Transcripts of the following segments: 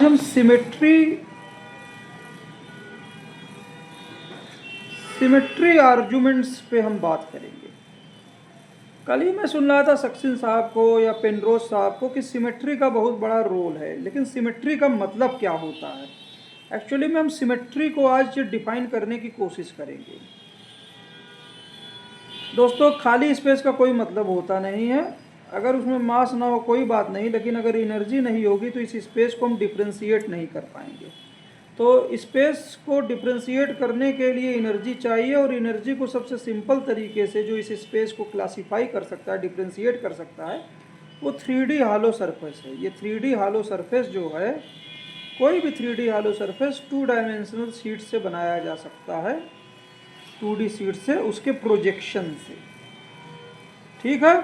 हम symmetry arguments पे हम बात करेंगे। कल ही मैं सुन रहा था सक्सेना साहब को या पेनरोज साहब को कि सिमेट्री का बहुत बड़ा रोल है, लेकिन सिमेट्री का मतलब क्या होता है। एक्चुअली में हम सिमेट्री को आज डिफाइन करने की कोशिश करेंगे। दोस्तों, खाली स्पेस का कोई मतलब होता नहीं है। अगर उसमें मास ना हो कोई बात नहीं, लेकिन अगर एनर्जी नहीं होगी तो इस स्पेस को हम डिफ्रेंशिएट नहीं कर पाएंगे। तो स्पेस को डिफ्रेंशिएट करने के लिए एनर्जी चाहिए, और एनर्जी को सबसे सिंपल तरीके से जो इस स्पेस को क्लासीफाई कर सकता है, डिफ्रेंशिएट कर सकता है, वो 3D हालो सरफेस है। ये 3D हालो सरफेस जो है, कोई भी 3D हालो सरफेस 2 डायमेंशनल शीट से बनाया जा सकता है, 2D शीट से, उसके प्रोजेक्शन से। ठीक है।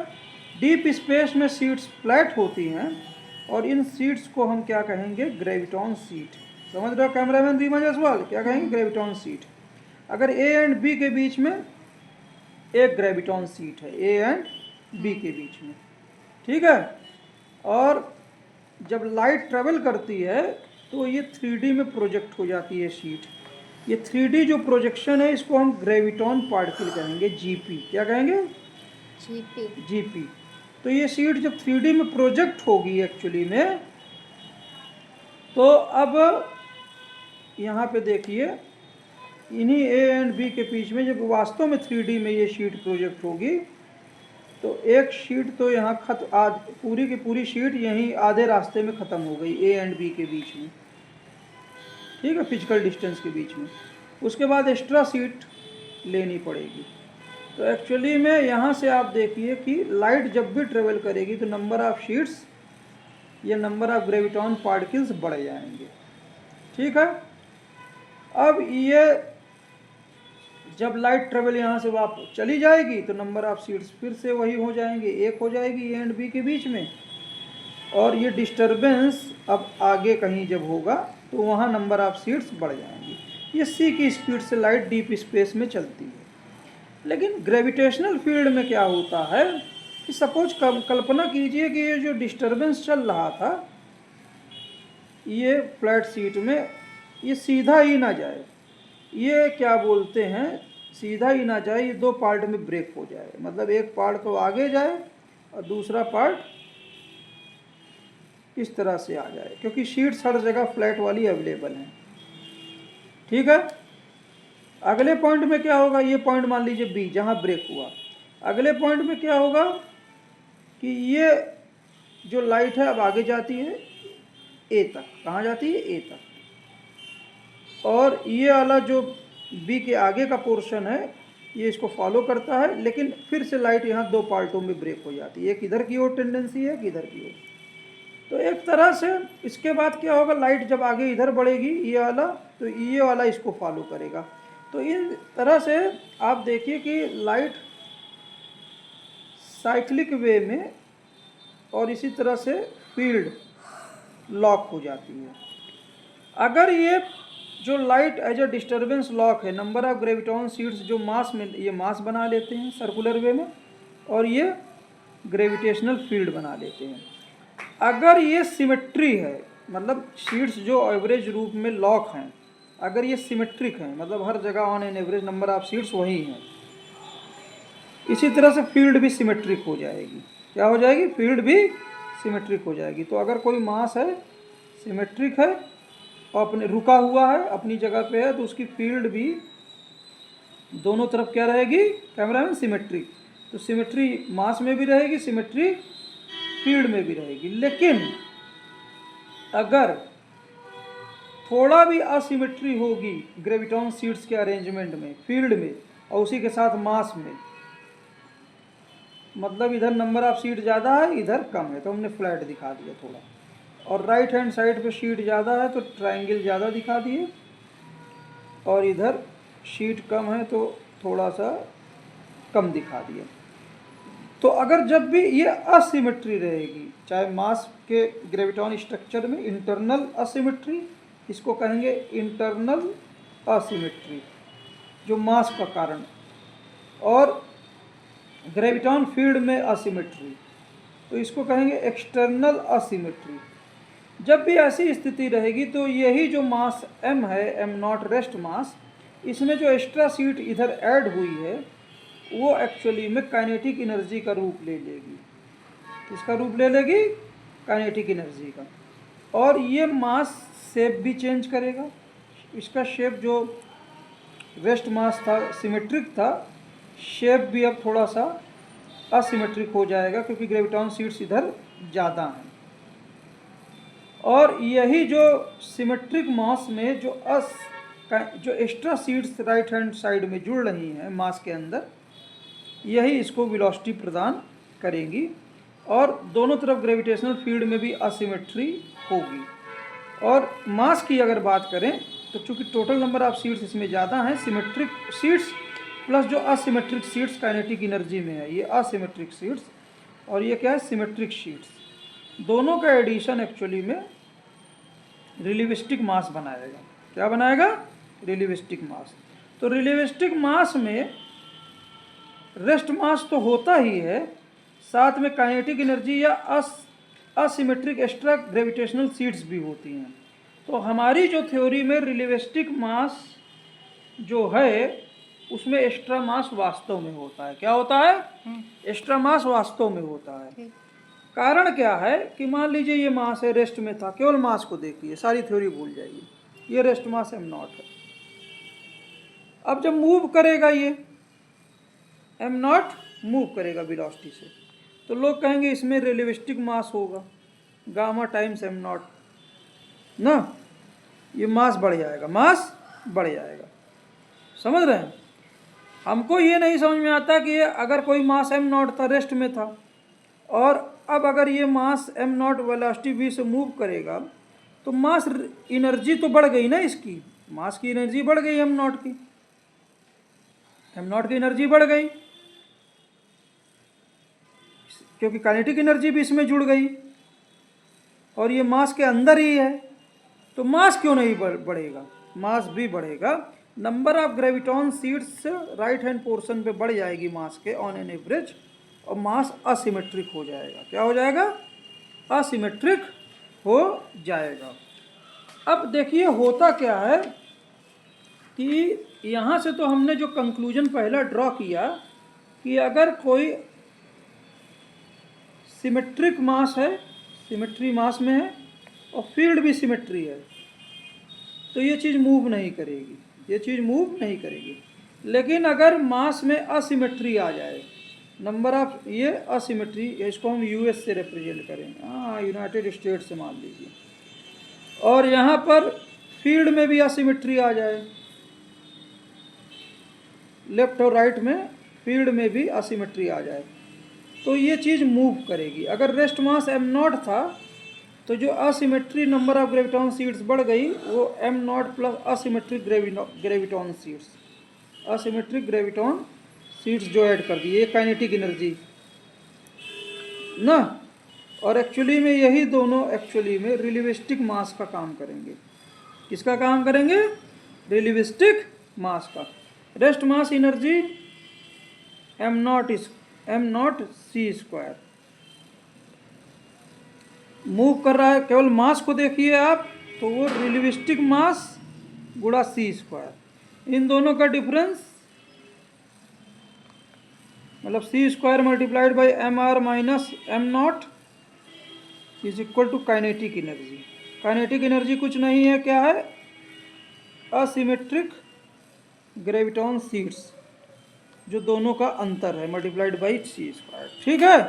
डीप स्पेस में शीट्स फ्लैट होती हैं, और इन शीट्स को हम क्या कहेंगे? Graviton sheet. समझ रहे हो कैमरामैन धीमा जायसवाल? क्या कहेंगे? Graviton sheet. अगर ए एंड बी के बीच में एक ग्रेविटॉन शीट है, ए एंड बी के बीच में, ठीक है। और जब लाइट ट्रेवल करती है तो ये 3D में प्रोजेक्ट हो जाती है शीट। ये 3D जो प्रोजेक्शन है, इसको हम ग्रेविटॉन पार्टिकल कहेंगे, जीपी। क्या कहेंगे? जीपी। तो ये शीट जब 3D में प्रोजेक्ट होगी एक्चुअली में, तो अब यहाँ पे देखिए, इन्हीं ए एंड बी के बीच में जब वास्तव में 3D में ये शीट प्रोजेक्ट होगी, तो एक शीट तो यहाँ आज पूरी की पूरी शीट यहीं आधे रास्ते में ख़त्म हो गई, ए एंड बी के बीच में, ठीक है, फिजिकल डिस्टेंस के बीच में। उसके बाद एक्स्ट्रा शीट लेनी पड़ेगी। तो एक्चुअली में यहाँ से आप देखिए कि लाइट जब भी ट्रेवल करेगी तो नंबर ऑफ शीट्स या नंबर ऑफ ग्रेविटॉन पार्टिकल्स बढ़ जाएंगे। ठीक है। अब ये जब लाइट ट्रेवल यहाँ से वापस चली जाएगी तो नंबर ऑफ शीट्स फिर से वही हो जाएंगे, एक हो जाएगी ए एंड बी के बीच में। और ये डिस्टर्बेंस अब आगे कहीं जब होगा तो वहाँ नंबर ऑफ शीट्स बढ़ जाएंगी। ये सी की स्पीड से लाइट डीप स्पेस में चलती है। लेकिन ग्रेविटेशनल फील्ड में क्या होता है कि सपोज कल्पना कीजिए कि ये जो डिस्टर्बेंस चल रहा था ये फ्लैट शीट में, ये सीधा ही ना जाए, ये क्या बोलते हैं, सीधा ही ना जाए, ये दो पार्ट में ब्रेक हो जाए। मतलब एक पार्ट तो आगे जाए और दूसरा पार्ट इस तरह से आ जाए, क्योंकि शीट्स हर जगह फ्लैट वाली अवेलेबल हैं। ठीक है। अगले पॉइंट में क्या होगा? ये पॉइंट मान लीजिए बी, जहाँ ब्रेक हुआ। अगले पॉइंट में क्या होगा कि ये जो लाइट है अब आगे जाती है ए तक। कहाँ जाती है? ए तक। और ये वाला जो बी के आगे का पोर्शन है ये इसको फॉलो करता है, लेकिन फिर से लाइट यहाँ दो पार्टों में ब्रेक हो जाती है, एक इधर की ओर टेंडेंसी है, एक इधर की ओर। तो एक तरह से इसके बाद क्या होगा, लाइट जब आगे इधर बढ़ेगी ये वाला, तो ये वाला इसको फॉलो करेगा। तो इन तरह से आप देखिए कि लाइट साइक्लिक वे में, और इसी तरह से फील्ड लॉक हो जाती है। अगर ये जो light as a disturbance lock है, नंबर ऑफ ग्रेविटॉन शीट्स जो मास में, ये मास बना लेते हैं सर्कुलर वे में, और ये ग्रेविटेशनल फील्ड बना लेते हैं। अगर ये सिमेट्री है, मतलब शीट्स जो एवरेज रूप में लॉक हैं, अगर ये सिमेट्रिक हैं, मतलब हर जगह on an average number of sheets वही हैं, इसी तरह से फील्ड भी सिमेट्रिक हो जाएगी। क्या हो जाएगी? फील्ड भी सिमेट्रिक हो जाएगी। तो अगर कोई मास है, सिमेट्रिक है और अपने रुका हुआ है, अपनी जगह पे है, तो उसकी फील्ड भी दोनों तरफ क्या रहेगी कैमरामैन? सिमेट्रिक। तो सिमेट्री मास में भी रहेगी, सिमेट्री फील्ड में भी रहेगी। लेकिन अगर थोड़ा भी असिमेट्री होगी ग्रेविटॉन शीट्स के अरेंजमेंट में, फील्ड में, और उसी के साथ मास में, मतलब इधर नंबर ऑफ शीट ज़्यादा है, इधर कम है, तो हमने फ्लैट दिखा दिया थोड़ा, और राइट हैंड साइड पे शीट ज़्यादा है तो ट्रायंगल ज़्यादा दिखा दिए, और इधर शीट कम है तो थोड़ा सा कम दिखा दिया। तो अगर जब भी ये असिमेट्री रहेगी, चाहे मास के ग्रेविटॉन स्ट्रक्चर में इंटरनल असिमेट्री, इसको कहेंगे इंटरनल असिमेट्री जो मास का कारण, और ग्रेविटॉन फील्ड में असिमेट्री, तो इसको कहेंगे एक्सटर्नल असिमेट्री। जब भी ऐसी स्थिति रहेगी तो यही जो मास m है, m नॉट रेस्ट मास, इसमें जो एक्स्ट्रा सीट इधर ऐड हुई है वो एक्चुअली में काइनेटिक एनर्जी का रूप ले लेगी। किसका रूप ले लेगी? काइनेटिक एनर्जी का। और ये मास शेप भी चेंज करेगा। इसका शेप जो रेस्ट मास था सिमेट्रिक था, शेप भी अब थोड़ा सा असिमेट्रिक हो जाएगा क्योंकि ग्रेविटॉन सीट्स इधर ज़्यादा हैं। और यही जो सिमेट्रिक मास में जो extra seats right hand side में जुड़ रही हैं मास के अंदर, यही इसको वेलोसिटी प्रदान करेंगी और दोनों तरफ ग्रेविटेशनल फील्ड में भी असिमेट्री होगी। और मास की अगर बात करें तो चूँकि टोटल नंबर ऑफ सीट्स इसमें ज़्यादा हैं, सिमेट्रिक सीट्स प्लस जो असिमेट्रिक सीट्स काइनेटिक एनर्जी में है, ये असिमेट्रिक सीट्स और ये क्या है? सिमेट्रिक सीट्स, दोनों का एडिशन एक्चुअली में रिलेटिविस्टिक मास बनाएगा। क्या बनाएगा? रिलेटिविस्टिक मास। तो रिलेटिविस्टिक मास में रेस्ट मास तो होता ही है, साथ में काइनेटिक एनर्जी या असिमेट्रिक एक्स्ट्रा ग्रेविटेशनल सीट्स भी होती हैं। तो हमारी जो थ्योरी में रिलेटिविस्टिक मास जो है उसमें एक्स्ट्रा मास वास्तव में होता है। क्या होता है? एक्स्ट्रा मास वास्तव में होता है। कारण क्या है कि मान लीजिए ये मास है, रेस्ट में था, केवल मास को देखिए, सारी थ्योरी भूल जाइए, ये रेस्ट मास m नॉट है। अब जब मूव करेगा ये m नॉट मूव करेगा वेलोसिटी से, तो लोग कहेंगे इसमें रिलेटिविस्टिक मास होगा, गामा टाइम्स m नॉट ना, ये मास बढ़ जाएगा, मास बढ़ जाएगा। समझ रहे हैं? हमको ये नहीं समझ में आता कि अगर कोई मास m नॉट था, रेस्ट में था, और अब अगर ये मास m नॉट वेलोसिटी v से मूव करेगा तो मास एनर्जी तो बढ़ गई ना, इसकी मास की एनर्जी बढ़ गई, m नॉट की एनर्जी बढ़ गई क्योंकि काइनेटिक एनर्जी भी इसमें जुड़ गई और ये मास के अंदर ही है, तो मास क्यों नहीं बढ़ेगा? मास भी बढ़ेगा। Number of graviton seats right hand portion पे बढ़ जाएगी मास के ऑन एन एवरेज, और मास असिमेट्रिक हो जाएगा। क्या हो जाएगा? असिमेट्रिक हो जाएगा। अब देखिए होता क्या है कि यहाँ से तो हमने जो कंक्लूजन पहला ड्रॉ किया कि अगर कोई सिमेट्रिक मास है, सिमेट्री मास में है और फील्ड भी सिमेट्री है, तो ये चीज़ मूव नहीं करेगी, ये चीज़ मूव नहीं करेगी। लेकिन अगर मास में असिमेट्री आ जाए, नंबर ऑफ ये असिमेट्री, इसको हम यूएस से रिप्रेजेंट करेंगे, हाँ यूनाइटेड स्टेट्स से मान लीजिए, और यहाँ पर फील्ड में भी असिमेट्री आ जाए, लेफ्ट और राइट में फील्ड में भी असिमेट्री आ जाए, तो ये चीज़ मूव करेगी। अगर रेस्ट मास m नॉट था तो जो asymmetry number of graviton seats बढ़ गई वो m not plus asymmetric graviton seats, asymmetric graviton seats जो ऐड कर दी, ये काइनेटिक एनर्जी ना, और एक्चुअली में यही दोनों एक्चुअली में रिलेटिविस्टिक मास का काम करेंगे। किसका काम करेंगे? रिलेटिविस्टिक मास का। Rest mass energy m not c square move कर रहा है, केवल मास को देखिए आप, तो वो रिलेटिविस्टिक मास गुणा c स्क्वायर, इन दोनों का डिफरेंस मतलब c square multiplied by mr minus m not is equal to kinetic energy. Kinetic energy कुछ नहीं है, क्या है? असिमेट्रिक ग्रेविटॉन सीट्स, जो दोनों का अंतर है, मल्टीप्लाइड बाई c स्क्वायर। ठीक है?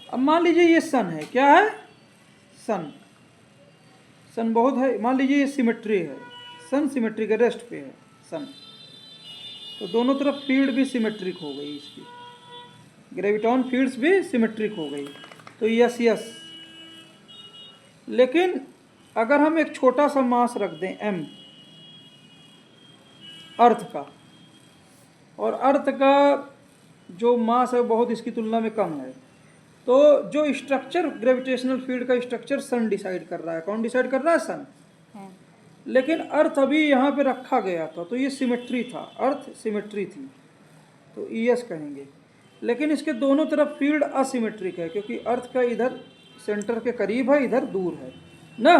अब मान लीजिए ये सन है, क्या है? सन बहुत है, मान लीजिए ये सिमेट्री है, सन सिमेट्री के रेस्ट पे है सन, तो दोनों तरफ फील्ड भी सिमेट्रिक हो गई, इसकी ग्रेविटॉन फील्ड्स भी सिमेट्रिक हो गई, तो यस यस। लेकिन अगर हम एक छोटा सा मास रख दें m अर्थ का, और अर्थ का जो मास है बहुत इसकी तुलना में कम है, तो जो स्ट्रक्चर ग्रेविटेशनल फील्ड का स्ट्रक्चर सन डिसाइड कर रहा है। कौन डिसाइड कर रहा है? सन। लेकिन अर्थ अभी यहाँ पे रखा गया था, तो ये सिमेट्री था, अर्थ सिमेट्री थी, तो ES कहेंगे। लेकिन इसके दोनों तरफ फील्ड असिमेट्रिक है क्योंकि अर्थ का इधर सेंटर के करीब है, इधर दूर है ना।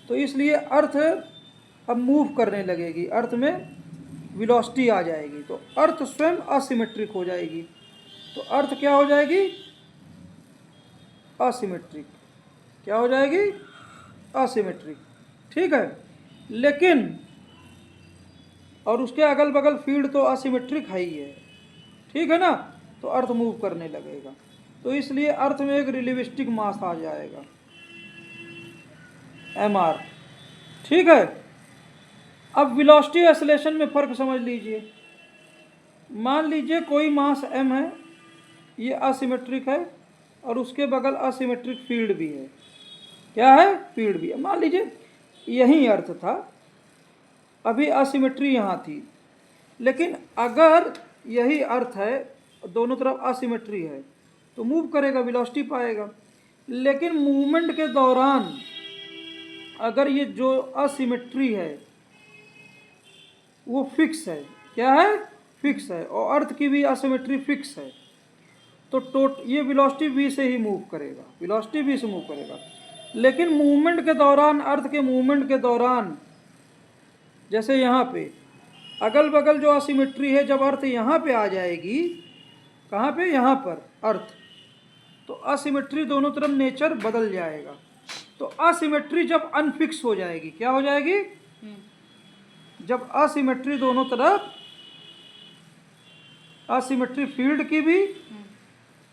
तो इसलिए अर्थ अब मूव करने लगेगी, अर्थ में वेलोसिटी आ जाएगी, तो अर्थ स्वयं असिमेट्रिक हो जाएगी। तो अर्थ क्या हो जाएगी? असिमेट्रिक। क्या हो जाएगी? असिमेट्रिक। ठीक है, लेकिन और उसके अगल बगल फील्ड तो असिमेट्रिक है ही है, ठीक है ना। तो अर्थ मूव करने लगेगा, तो इसलिए अर्थ में एक रिलेटिविस्टिक मास आ जाएगा, mr। ठीक है, अब वेलोसिटी एक्सेलरेशन में फ़र्क समझ लीजिए। मान लीजिए कोई मास m है, ये असिमेट्रिक है और उसके बगल असिमेट्रिक फील्ड भी है। क्या है? फील्ड भी है। मान लीजिए यही अर्थ था, अभी असिमेट्री यहाँ थी, लेकिन अगर यही अर्थ है, दोनों तरफ असिमेट्री है, तो मूव करेगा, वेलोसिटी पाएगा। लेकिन मूवमेंट के दौरान अगर ये जो असिमेट्री है वो फिक्स है, क्या है? फिक्स है, और अर्थ की भी असिमेट्री फिक्स है, तो ये वेलोसिटी v से ही मूव करेगा, वेलोसिटी v से मूव करेगा। लेकिन मूवमेंट के दौरान, अर्थ के मूवमेंट के दौरान, जैसे यहाँ पे अगल बगल जो असिमेट्री है, जब अर्थ यहाँ पे आ जाएगी, कहाँ पे? यहाँ पर अर्थ, तो असिमेट्री दोनों तरफ नेचर बदल जाएगा। तो असिमेट्री जब अनफिक्स हो जाएगी, क्या हो जाएगी? जब असिमेट्री दोनों तरफ, असिमेट्री फील्ड की भी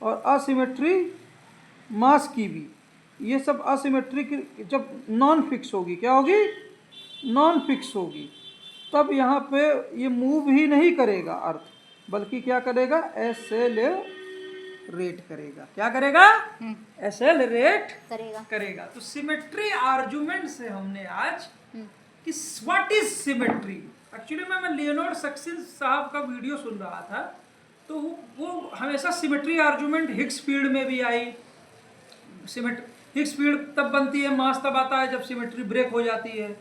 और असिमेट्री मास की भी, ये सब असिमेट्री की जब नॉन फिक्स होगी, क्या होगी? नॉन फिक्स होगी, तब यहाँ पे ये मूव ही नहीं करेगा अर्थ, बल्कि क्या करेगा? एसेलेरेट करेगा। क्या करेगा? एसेलेरेट करेगा। तो सिमेट्री आर्गुमेंट से हमने आज कि व्हाट इज सिमेट्री। एक्चुअली मैं लियोनार्ड सक्सेस साहब का वीडियो सुन रहा था, तो वो हमेशा सिमेट्री आर्गुमेंट हिग्स फील्ड में भी आई। हिग्स फील्ड तब बनती है, मास तब आता है जब सिमेट्री ब्रेक हो जाती है।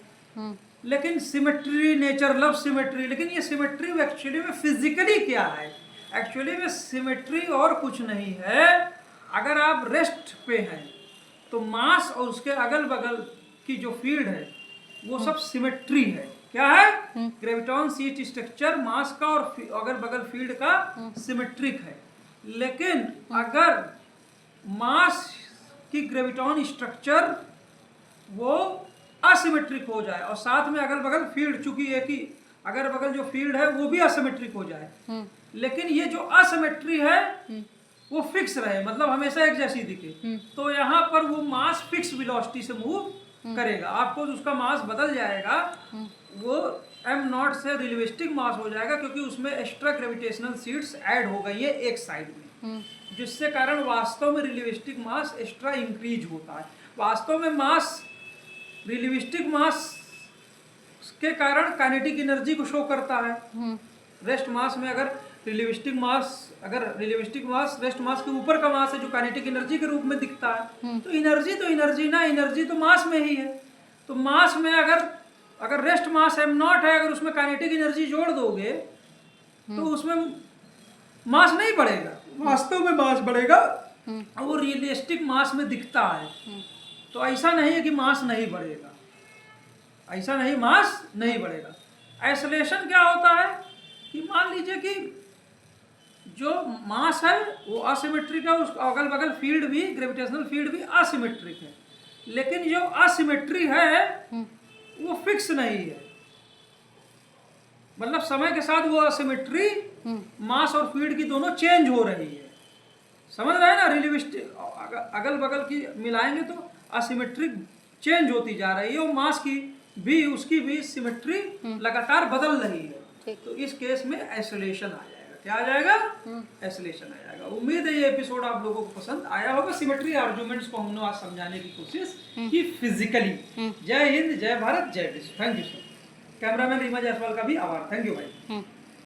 लेकिन सिमेट्री, नेचर लव सिमेट्री, लेकिन ये सिमेट्री एक्चुअली में फिजिकली क्या है? एक्चुअली में सिमेट्री और कुछ नहीं है। अगर आप रेस्ट पे हैं तो मास और उसके अगल बगल की जो फील्ड है वो सब सिमेट्री है। क्या है? ग्रेविटॉन सीट स्ट्रक्चर मास का और अगल बगल फील्ड का सिमेट्रिक है। लेकिन अगर मास की ग्रेविटॉन स्ट्रक्चर वो असिमेट्रिक हो जाए और साथ में अगल बगल फील्ड, चूंकि एक ही अगल बगल जो फील्ड है वो भी असिमेट्रिक हो जाए, लेकिन ये जो असिमेट्री है वो फिक्स रहे, मतलब हमेशा एक जैसी दिखे, तो यहाँ पर वो मास फिक्स वेलोसिटी से मूव करेगा। आपको उसका मास बदल जाएगा, वो m0 से रिलेटिविस्टिक मास हो जाएगा, क्योंकि उसमें एक्स्ट्रा ग्रेविटेशनल सीट्स ऐड हो गई है एक साइड में, जिससे कारण वास्तव में रिलेटिविस्टिक मास एक्स्ट्रा इंक्रीज होता है। वास्तव में मास, रिलेटिविस्टिक मास के कारण काइनेटिक एनर्जी को शो करता है। रेस्ट मास में अगर रिलेटिविस्टिक मास रेस्ट मास के ऊपर का मास है जो काइनेटिक एनर्जी के रूप में दिखता है, तो एनर्जी तो मास में ही है। तो मास में अगर रेस्ट मास m0 है, अगर उसमें काइनेटिक एनर्जी जोड़ दोगे तो उसमें मास नहीं बढ़ेगा, वास्तव में मास बढ़ेगा और वो रियलिस्टिक मास में दिखता है। तो ऐसा नहीं है कि मास नहीं बढ़ेगा, ऐसा नहीं, मास नहीं बढ़ेगा। आइसोलेशन क्या होता है कि मान लीजिए कि जो मास है वो असिमेट्रिक है, उसका अगल बगल फील्ड भी, ग्रेविटेशनल फील्ड भी असिमेट्रिक है, लेकिन जो असिमेट्री है वो फिक्स नहीं है, मतलब समय के साथ वो असिमेट्री मास और फील्ड की दोनों चेंज हो रही है। समझ रहे हैं ना? रिलेटिविस्टिक अगल बगल की मिलाएंगे तो असिमेट्रिक चेंज होती जा रही है, और मास की भी, उसकी भी सिमेट्री लगातार बदल रही है। तो इस केस में आइसोलेशन आ जाएगा। क्या आ जाएगा? आइसोलेशन आ जाएगा। उम्मीद है ये एपिसोड आप लोगों को पसंद आया होगा। सिमेट्री आर्गुमेंट्स को हमने आज समझाने की कोशिश की फिजिकली। जय हिंद, जय भारत, जय विश्व। Thank you sir. Cameraman Reema Jaiswal का भी आभार। थैंक यू भाई।